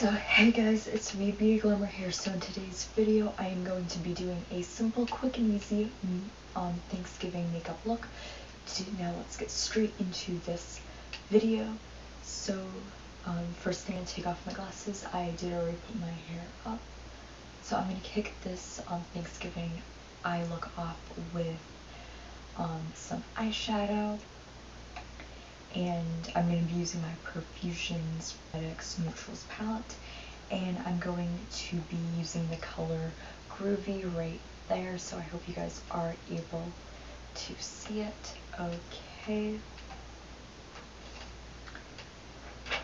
So hey guys, it's me, Beauty Glamour here. So in today's video, I am going to be doing a simple, quick and easy Thanksgiving makeup look. Now let's get straight into this video. So first thing, I'm going to take off my glasses. I did already put my hair up. So I'm going to kick this Thanksgiving eye look off with some eyeshadow. And I'm going to be using my Profusions Cosmetics Neutrals palette, and I'm going to be using the color Groovy right there, so I hope you guys are able to see it. Okay,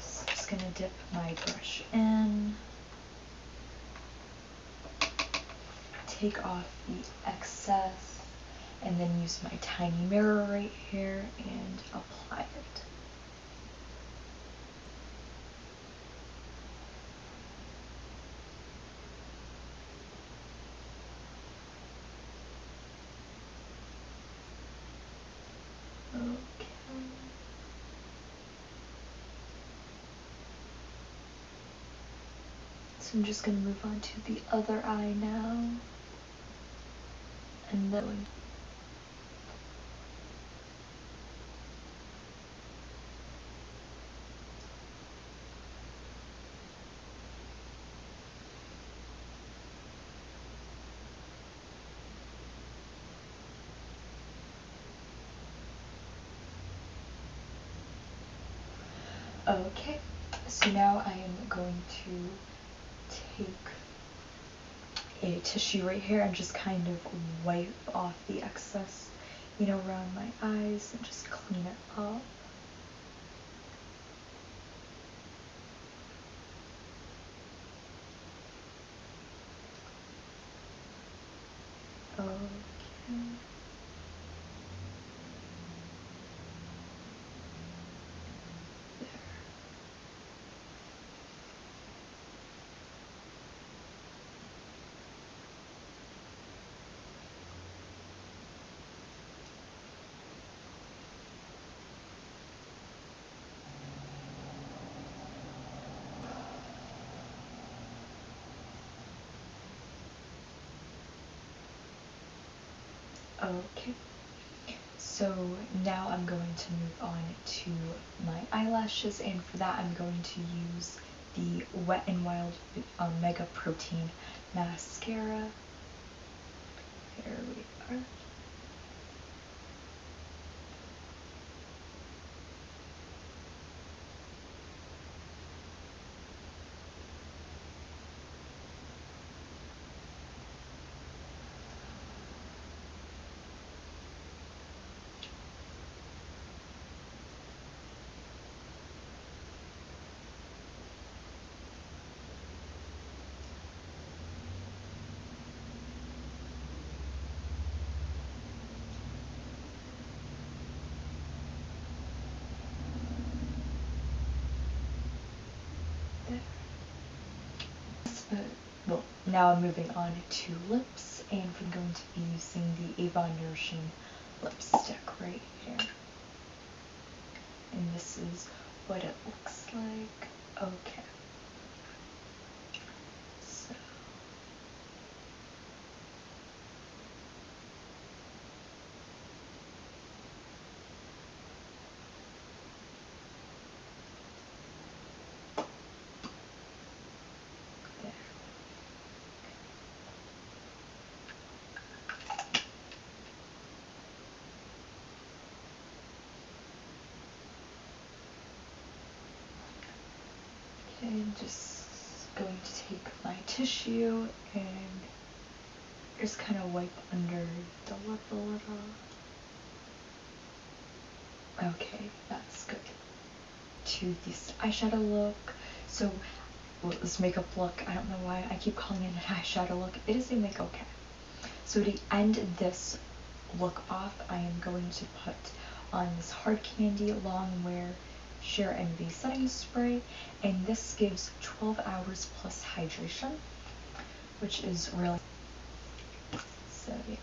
so I'm just going to dip my brush in, take off the excess, and then use my tiny mirror right here and apply it. Okay. So I'm just going to move on to the other eye now. And then okay, so now I am going to take a tissue right here and just kind of wipe off the excess, around my eyes and just clean it up. Okay. Okay, so now I'm going to move on to my eyelashes, and for that I'm going to use the Wet n Wild Mega Protein Mascara. There we are. Well, now I'm moving on to lips, and I'm going to be using the Avon Nourishing lipstick right here. And this is what it looks like. Okay. So there. Okay, I'm just going to take my tissue and just kind of wipe under the lip a little. Okay, that's good. To this eyeshadow look. So, this makeup look, I don't know why I keep calling it an eyeshadow look. It is a makeup. Okay. So to end this look off, I am going to put on this Hard Candy Long Wear Sheer Envy setting spray, and this gives 12 hours plus hydration, which is really, so yeah.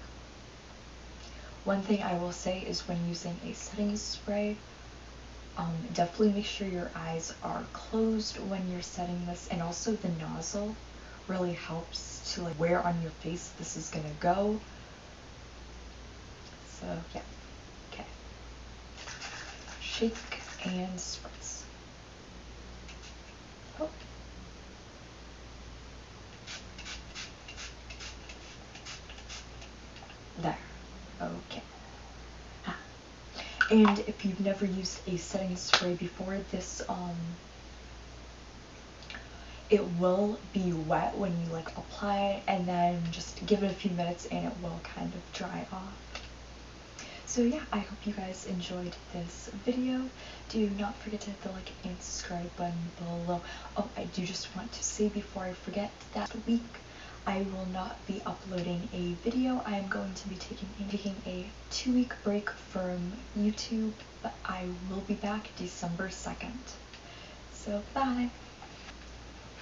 One thing I will say is when using a setting spray, Definitely make sure your eyes are closed when you're setting this, and also the nozzle really helps to like where on your face this is gonna go. So yeah, okay. Shake and spritz. Oh. There. Okay. Ah. And if you've never used a setting spray before, this it will be wet when you like apply it, and then just give it a few minutes and it will kind of dry off. So yeah, I hope you guys enjoyed this video. Do not forget to hit the like and subscribe button below. Oh, I do just want to say before I forget that week I will not be uploading a video. I am going to be taking a 2-week break from YouTube, but I will be back December 2nd. So bye!